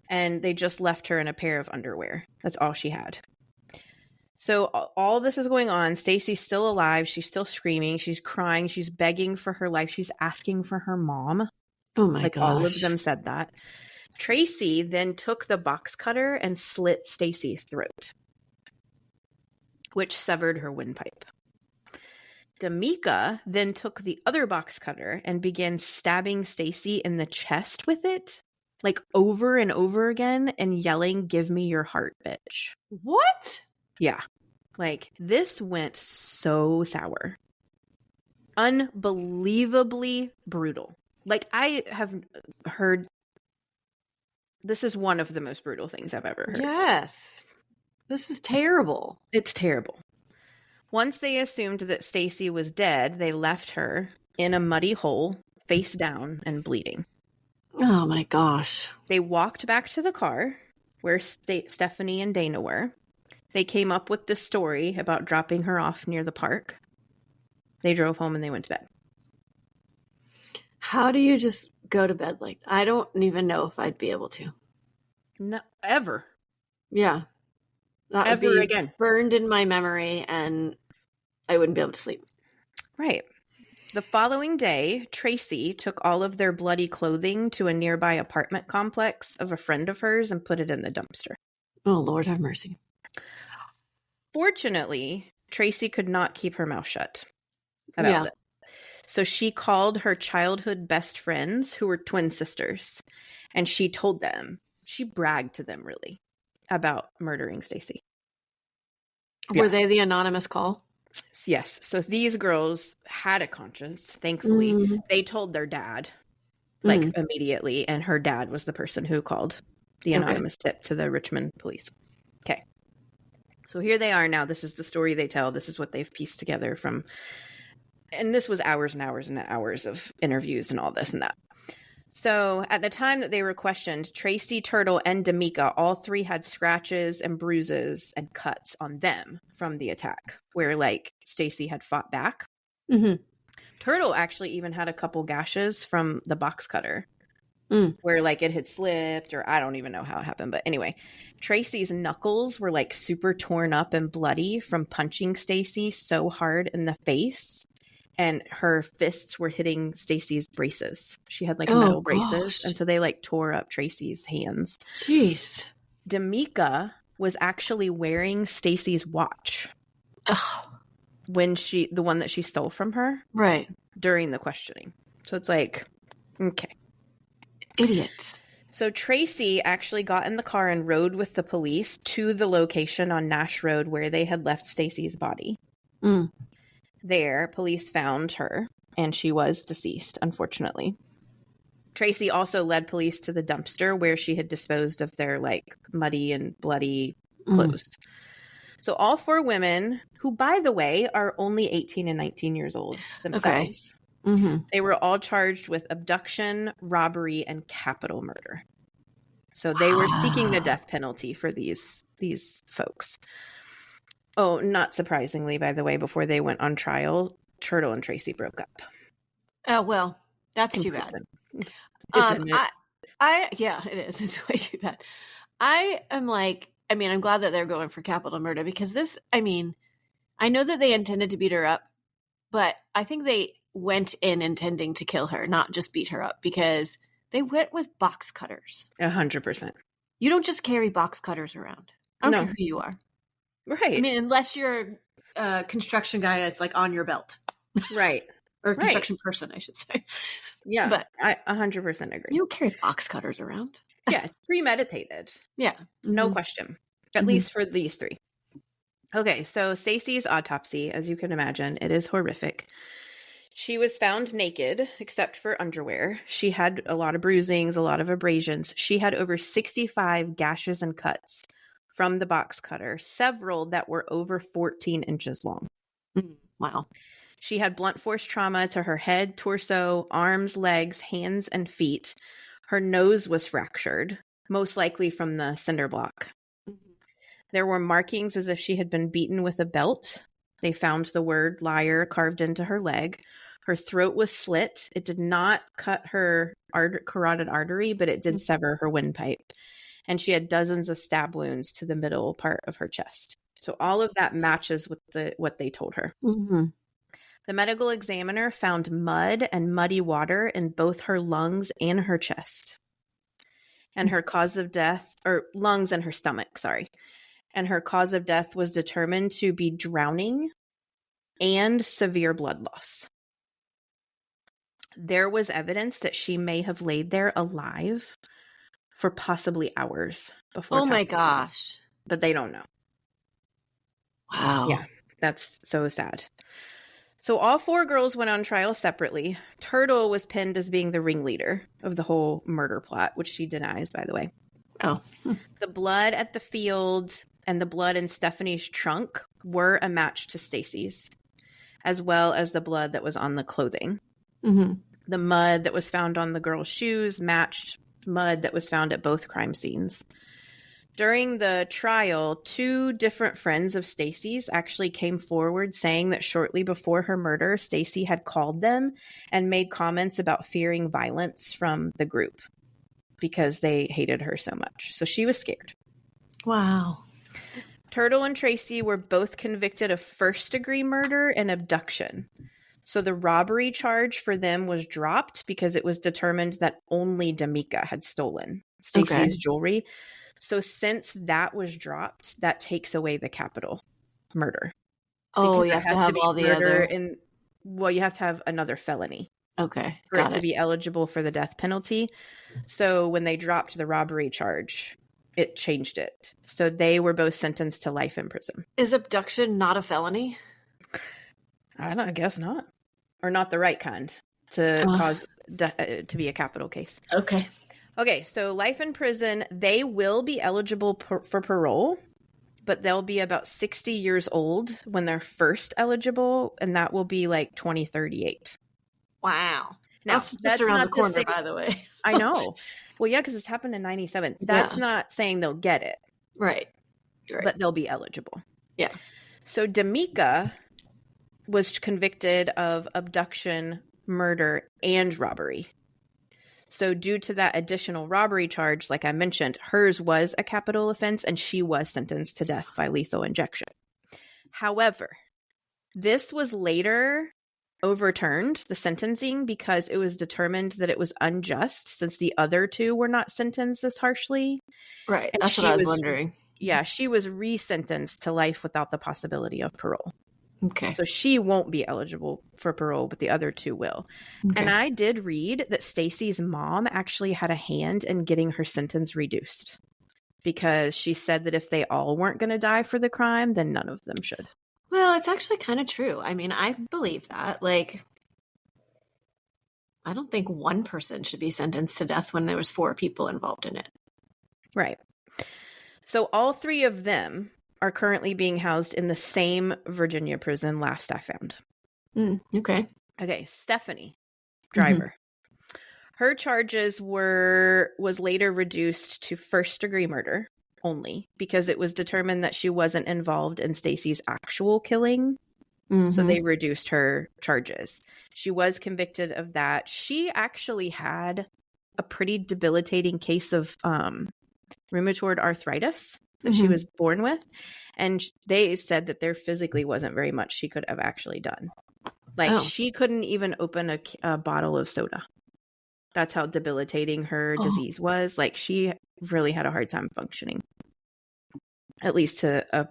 And they just left her in a pair of underwear. That's all she had. So all this is going on. Stacey's still alive. She's still screaming. She's crying. She's begging for her life. She's asking for her mom. Oh my gosh. All of them said that. Tracy then took the box cutter and slit Stacey's throat, which severed her windpipe. D'Amica then took the other box cutter and began stabbing Stacey in the chest with it, like over and over again, and yelling, "Give me your heart, bitch." What? Yeah. Like, this went so sour. Unbelievably brutal. Like, I have heard... This is one of the most brutal things I've ever heard. Yes. This is terrible. It's terrible. Once they assumed that Stacey was dead, they left her in a muddy hole, face down and bleeding. Oh my gosh. They walked back to the car where Stephanie and Dana were. They came up with this story about dropping her off near the park. They drove home and they went to bed. How do you just go to bed like that? I don't even know if I'd be able to. No, ever. Yeah. That ever would be again. Burned in my memory and I wouldn't be able to sleep. Right. The following day, Tracy took all of their bloody clothing to a nearby apartment complex of a friend of hers and put it in the dumpster. Oh, Lord have mercy. Fortunately, Tracy could not keep her mouth shut about it. So she called her childhood best friends, who were twin sisters, and she told them, she bragged to them really about murdering Stacey. Were they the anonymous call? Yes. So these girls had a conscience, thankfully. They told their dad, like immediately, and her dad was the person who called the anonymous tip to the Richmond police. Okay. So here they are now. This is the story they tell. This is what they've pieced together from... And this was hours and hours and hours of interviews and all this and that. So at the time that they were questioned, Tracy, Turtle, and D'Amica, all three had scratches and bruises and cuts on them from the attack, where like Stacey had fought back. Turtle actually even had a couple gashes from the box cutter, where like it had slipped, or I don't even know how it happened. But anyway, Tracy's knuckles were like super torn up and bloody from punching Stacey so hard in the face. And her fists were hitting Stacey's braces. She had like metal braces. And so they like tore up Tracy's hands. Jeez. D'Amica was actually wearing Stacey's watch. When the one that she stole from her. Right. During the questioning. So it's like, okay. Idiots. So Tracy actually got in the car and rode with the police to the location on Nash Road where they had left Stacey's body. There, police found her, and she was deceased, unfortunately. Tracy also led police to the dumpster where she had disposed of their, like, muddy and bloody clothes. So all four women, who, by the way, are only 18 and 19 years old themselves, they were all charged with abduction, robbery, and capital murder. So they were seeking the death penalty for these folks. Oh, not surprisingly, by the way, before they went on trial, Turtle and Tracy broke up. Oh, well, that's too bad. Isn't it? Yeah, it is. It's way too bad. I'm glad that they're going for capital murder because this, I know that they intended to beat her up, but I think they went in intending to kill her, not just beat her up, because they went with box cutters. 100%. You don't just carry box cutters around. I don't care who you are. Right. Unless you're construction guy that's like on your belt. Right. Or construction person, I should say. Yeah. But I 100% agree. You don't carry box cutters around. Yeah. It's premeditated. Yeah. No question. At least for these three. Okay. So Stacey's autopsy, as you can imagine, it is horrific. She was found naked, except for underwear. She had a lot of bruisings, a lot of abrasions. She had over 65 gashes and cuts from the box cutter, several that were over 14 inches long. Wow. She had blunt force trauma to her head, torso, arms, legs, hands, and feet. Her nose was fractured, most likely from the cinder block. There were markings as if she had been beaten with a belt. They found the word liar carved into her leg. Her throat was slit. It did not cut her carotid artery, but it did sever her windpipe. And she had dozens of stab wounds to the middle part of her chest. So all of that matches with what they told her. The medical examiner found mud and muddy water in both her lungs and her chest. And her cause of death, or lungs and her stomach, sorry. And her cause of death was determined to be drowning and severe blood loss. There was evidence that she may have laid there alive for possibly hours before. Oh my gosh. But they don't know. Wow. Yeah, that's so sad. So all four girls went on trial separately. Turtle was pinned as being the ringleader of the whole murder plot, which she denies, by the way. Oh. The blood at the field and the blood in Stephanie's trunk were a match to Stacey's, as well as the blood that was on the clothing. The mud that was found on the girl's shoes matched mud that was found at both crime scenes. During the trial, two different friends of Stacey's actually came forward saying that shortly before her murder, Stacey had called them and made comments about fearing violence from the group because they hated her so much. So she was scared. Wow. Turtle and Tracy were both convicted of first-degree murder and abduction. So the robbery charge for them was dropped because it was determined that only D'Amica had stolen Stacey's jewelry. So since that was dropped, that takes away the capital murder. Oh, you have to have all the other... Well, you have to have another felony. Okay, for it to be eligible for the death penalty. So when they dropped the robbery charge, it changed it. So they were both sentenced to life in prison. Is abduction not a felony? I guess not. Or not the right kind to cause to be a capital case. Okay, so life in prison, they will be eligible for parole, but they'll be about 60 years old when they're first eligible, and that will be like 2038. Wow. Now, that's around the corner, by the way. I know. Well, yeah, because it's happened in 97. That's not saying they'll get it. Right. But they'll be eligible. Yeah. So D'Amica was convicted of abduction, murder, and robbery. So due to that additional robbery charge, like I mentioned, hers was a capital offense and she was sentenced to death by lethal injection. However, this was later overturned, the sentencing, because it was determined that it was unjust since the other two were not sentenced as harshly. Right. That's what I was wondering. Yeah, she was resentenced to life without the possibility of parole. Okay. So she won't be eligible for parole, but the other two will. Okay. And I did read that Stacey's mom actually had a hand in getting her sentence reduced because she said that if they all weren't going to die for the crime, then none of them should. Well, it's actually kind of true. I mean, I believe that. Like, I don't think one person should be sentenced to death when there was 4 people involved in it. Right. So all 3 of them are currently being housed in the same Virginia prison last I found. Okay. Okay, Stephanie, driver. Her charges was later reduced to first-degree murder only because it was determined that she wasn't involved in Stacey's actual killing. So they reduced her charges. She was convicted of that. She actually had a pretty debilitating case of rheumatoid arthritis that she was born with. And they said that there physically wasn't very much she could have actually done. Like she couldn't even open a bottle of soda. That's how debilitating her disease was. Like she really had a hard time functioning. at least to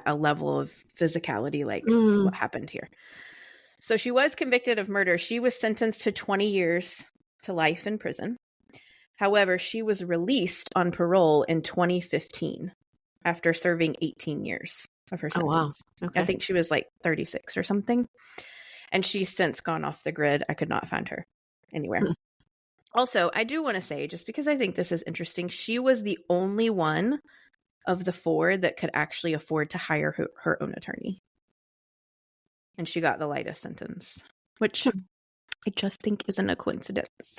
a level of physicality like what happened here. So she was convicted of murder. She was sentenced to 20 years to life in prison. However, she was released on parole in 2015 after serving 18 years of her sentence. Oh, wow. Okay. I think she was like 36 or something. And she's since gone off the grid. I could not find her anywhere. Also, I do want to say, just because I think this is interesting, she was the only one of the 4 that could actually afford to hire her own attorney. And she got the lightest sentence, which I just think isn't a coincidence.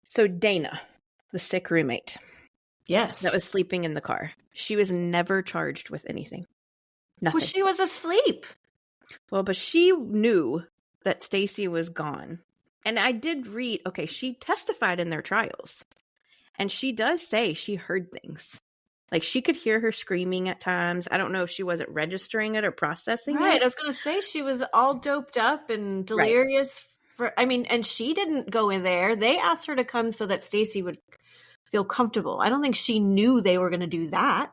So Dana, the sick roommate. Yes. That was sleeping in the car. She was never charged with anything. Nothing. Well, she was asleep. Well, but she knew that Stacey was gone. And I did read, okay, she testified in their trials. And she does say she heard things. Like, she could hear her screaming at times. I don't know if she wasn't registering it or processing it. Right. I was going to say she was all doped up and delirious. And she didn't go in there. They asked her to come so that Stacey would feel comfortable. I don't think she knew they were going to do that.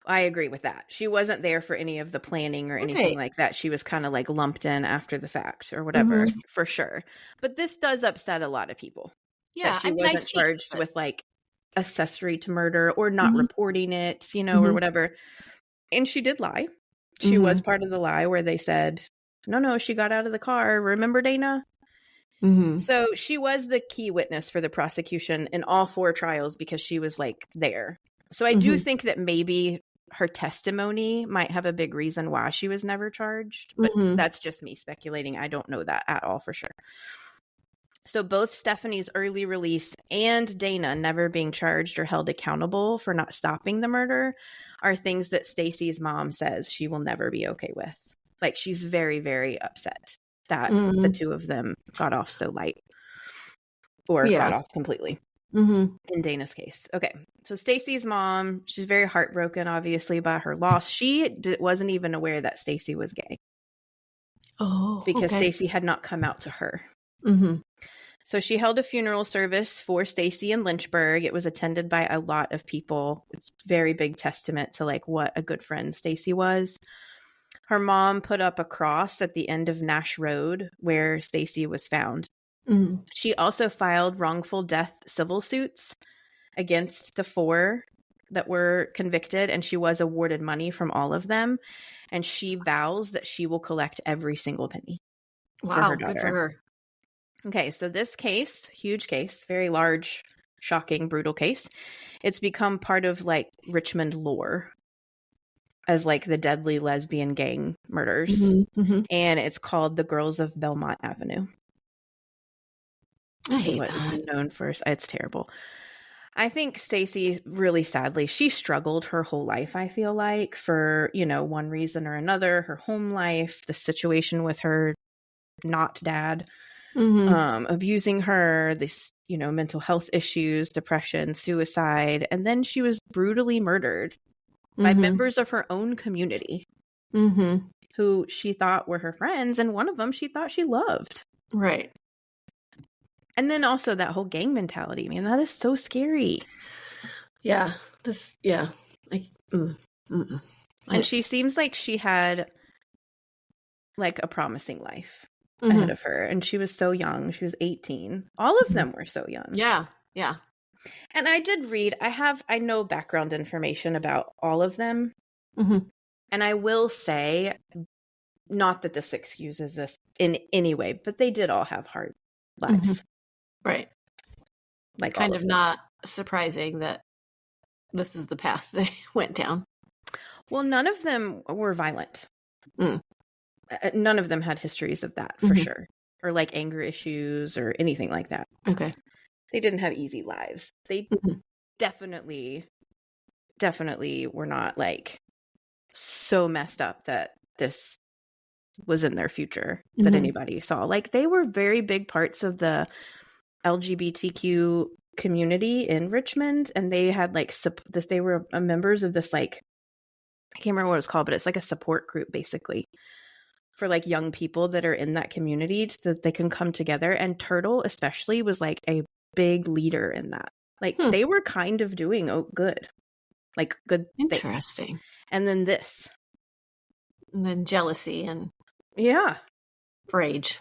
I agree with that. She wasn't there for any of the planning or anything like that. She was kind of like lumped in after the fact or whatever, for sure. But this does upset a lot of people. Yeah. That she wasn't charged with like accessory to murder or not reporting it, or whatever. And she did lie. She was part of the lie where they said, no, she got out of the car. Remember, Dana? So she was the key witness for the prosecution in all 4 trials because she was like there. So I do think that maybe her testimony might have a big reason why she was never charged, but that's just me speculating. I don't know that at all for sure. So both Stephanie's early release and Dana never being charged or held accountable for not stopping the murder are things that Stacey's mom says she will never be okay with. Like, she's very, very upset that the 2 of them got off so light or got off completely. In Dana's case. Okay. So Stacey's mom, she's very heartbroken, obviously, by her loss. She wasn't even aware that Stacey was gay. Oh, because Stacey had not come out to her. So she held a funeral service for Stacey in Lynchburg. It was attended by a lot of people. It's very big testament to like what a good friend Stacey was. Her mom put up a cross at the end of Nash Road where Stacey was found. She also filed wrongful death civil suits against the 4 that were convicted, and she was awarded money from all of them. And she vows that she will collect every single penny for her daughter. Good for her. Okay, so this case, huge case, very large, shocking, brutal case. It's become part of like Richmond lore as like the deadly lesbian gang murders. And it's called the Girls of Belmont Avenue. I hate what that. it's known for. It's terrible. I think Stacey, really sadly, she struggled her whole life, I feel like, for, one reason or another, her home life, the situation with her not dad, abusing her, this, mental health issues, depression, suicide. And then she was brutally murdered by members of her own community who she thought were her friends. And one of them she thought she loved. Right. And then also that whole gang mentality. Man, that is so scary. Yeah. And she seems like she had like a promising life ahead of her. And she was so young. She was 18. All of them were so young. Yeah. Yeah. And I did read, I know background information about all of them. And I will say, not that this excuses this in any way, but they did all have hard lives. Right. Like kind of not surprising that this is the path they went down. Well, none of them were violent. None of them had histories of that, for sure. Or like anger issues or anything like that. Okay. They didn't have easy lives. They definitely were not like so messed up that this was in their future that anybody saw. Like, they were very big parts of the LGBTQ community in Richmond, and they had like they were members of this, like, I can't remember what it's called, but it's like a support group basically for like young people that are in that community so that they can come together. And Turtle especially was like a big leader in that. Like they were kind of doing good. like good Interesting. things. And then this. And then jealousy and yeah, rage.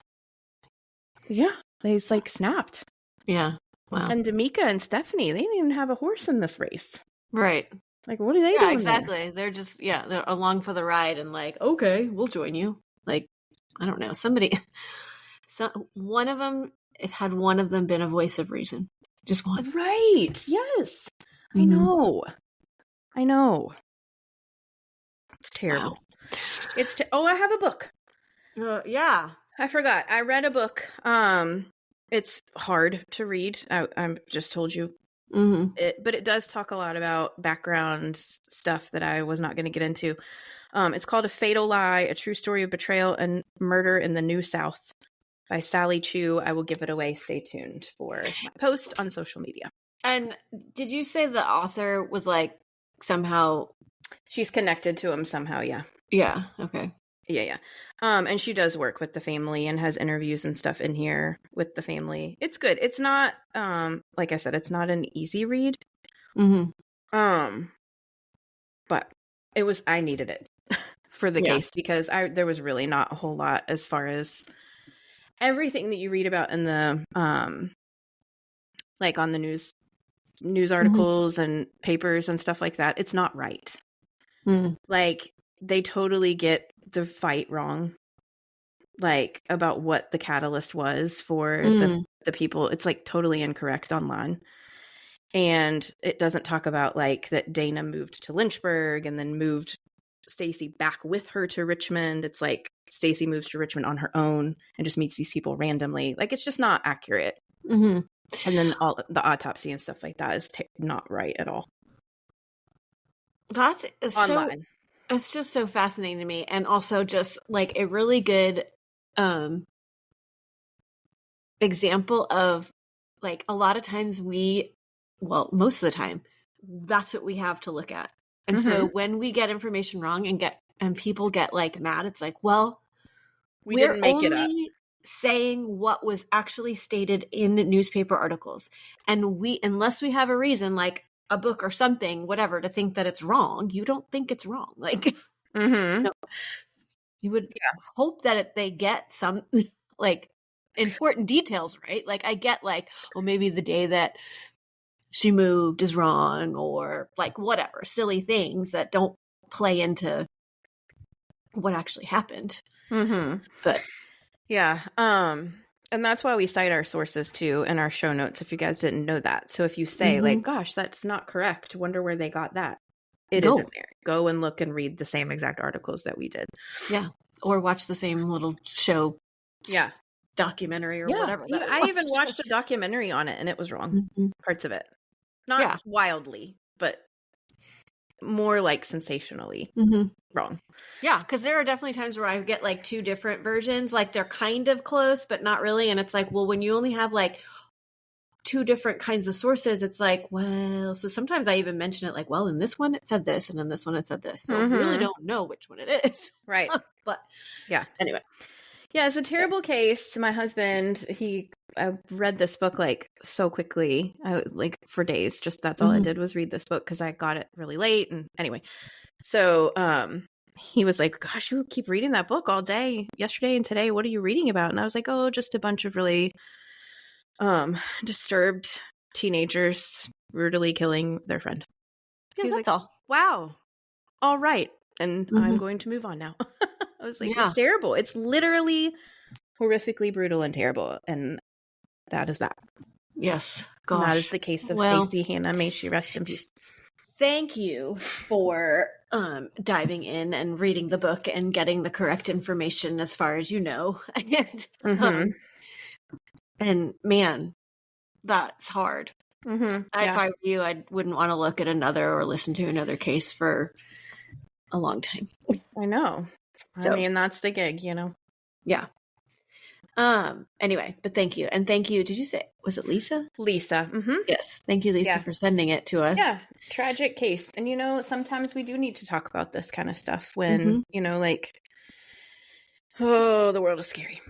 Yeah, they like snapped. Yeah. Wow. And D'Amica and Stephanie, they didn't even have a horse in this race. Right. Like, what are they doing? Exactly. They're just, they're along for the ride and like, okay, we'll join you. Like, I don't know. One of them, it had one of them been a voice of reason. Just one. Right. Yes. Mm-hmm. I know. It's terrible. Wow. I have a book. Yeah. I forgot. I read a book. It's hard to read. I just told you. Mm-hmm. But it does talk a lot about background stuff that I was not going to get into. It's called A Fatal Lie, A True Story of Betrayal and Murder in the New South by Sally Chu. I will give it away. Stay tuned for my post on social media. And did you say the author was like somehow... She's connected to him somehow, yeah. Yeah, okay. Yeah. And she does work with the family and has interviews and stuff in here with the family. It's good. It's not, like I said, it's not an easy read. Mm-hmm. But I needed it for the case because there was really not a whole lot as far as everything that you read about in the, like on the news articles and papers and stuff like that. It's not right. Like they totally get the fight wrong, like about what the catalyst was for the people. It's like totally incorrect online. And it doesn't talk about like that Dana moved to Lynchburg and then moved Stacey back with her to Richmond. It's like Stacey moves to Richmond on her own and just meets these people randomly. Like it's just not accurate. Mm-hmm. And then all the autopsy and stuff like that is not right at all. That's online. It's just so fascinating to me, and also just like a really good example of like a lot of times most of the time that's what we have to look at. And so when we get information wrong and people get like mad, it's like, well, we didn't make it up. Saying what was actually stated in newspaper articles, and unless we have a reason like a book or something, whatever, to think that it's wrong, you don't think it's wrong. Like, you would hope that they get some like important details, right? Like I get like, maybe the day that she moved is wrong, or like whatever, silly things that don't play into what actually happened. But yeah. And that's why we cite our sources too in our show notes, if you guys didn't know that. So if you say like, gosh, that's not correct, wonder where they got that. It isn't there. Go and look and read the same exact articles that we did. Yeah. Or watch the same little show. Yeah. Documentary or whatever. I even watched a documentary on it and it was wrong. Parts of it. Not wildly, but more like sensationally wrong. Yeah, because there are definitely times where I get like two different versions, like they're kind of close but not really, and it's like, well, when you only have like two different kinds of sources, it's like, well, so sometimes I even mention it like, well, in this one it said this and in this one it said this, so we really don't know which one it is. Right. But yeah, anyway, it's a terrible case. My husband, I read this book like so quickly, like for days. Just that's all I did was read this book because I got it really late. And anyway, so he was like, "Gosh, you keep reading that book all day, yesterday and today. What are you reading about?" And I was like, "Oh, just a bunch of really disturbed teenagers brutally killing their friend." Yeah, that's like, all. Wow, all right, and I'm going to move on now. I was like, It's terrible. It's literally horrifically brutal and terrible, and that is that. Yes. Gosh. And that is the case of Stacey Hanna. May she rest in peace. Thank you for diving in and reading the book and getting the correct information as far as you know. And man, that's hard. If I were you, I wouldn't want to look at another or listen to another case for a long time. I know. So, I mean, that's the gig, you know? Yeah. Anyway, but thank you. And thank you. Did you say, was it Lisa? Lisa. Yes. Thank you, Lisa, for sending it to us. Yeah. Tragic case. And, you know, sometimes we do need to talk about this kind of stuff when, you know, like Oh, the world is scary.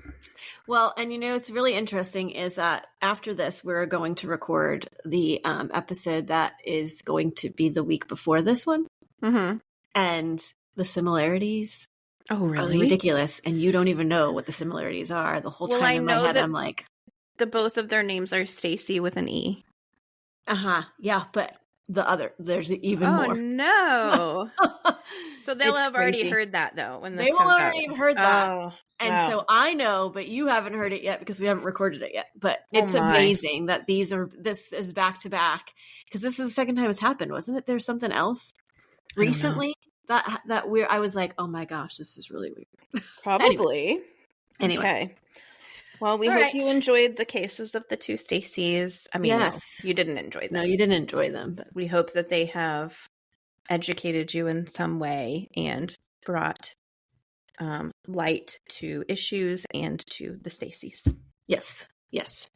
Well, and it's really interesting is that after this, we're going to record the episode that is going to be the week before this one. Mm-hmm. And the similarities are ridiculous. And you don't even know what the similarities are. The whole time in my head, I'm like... both of their names are Stacey with an E. Uh-huh. Yeah, but there's even more. Oh, no. So they'll have already heard that, though, when this comes out. They will already have heard that. Oh, and so I know, but you haven't heard it yet because we haven't recorded it yet. But it's amazing that this is back to back, because this is the second time it's happened, wasn't it? There's something else recently that I was like, oh my gosh, this is really weird. Probably. Anyway. Okay. Well, we hope you enjoyed the cases of the two Stacys. I mean, yes. No, you didn't enjoy them. No, you didn't enjoy them. But we hope that they have educated you in some way and brought light to issues and to the Stacys. Yes. Yes.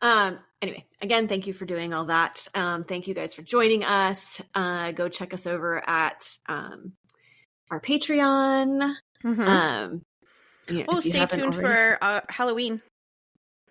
Anyway, again, thank you for doing all that. Thank you guys for joining us. Go check us over at our Patreon. Mm-hmm. Stay tuned for Halloween.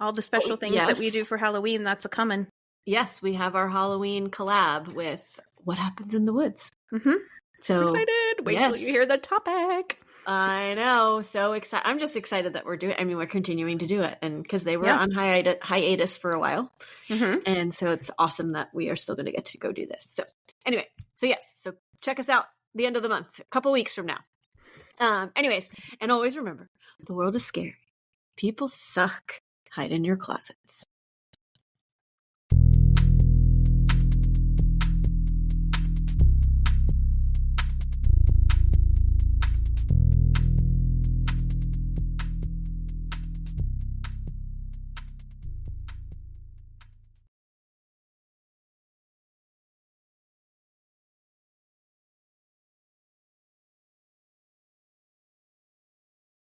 All the special things that we do for Halloween, that's coming. Yes, we have our Halloween collab with What Happens in the Woods. Mm-hmm. So I'm excited. Wait till you hear the topic. I know. So excited. I'm just excited that we're continuing to do it. And because they were on hiatus for a while. Mm-hmm. And so it's awesome that we are still going to get to go do this. So anyway, so check us out the end of the month, a couple weeks from now. Anyways, and always remember, the world is scary. People suck. Hide in your closets.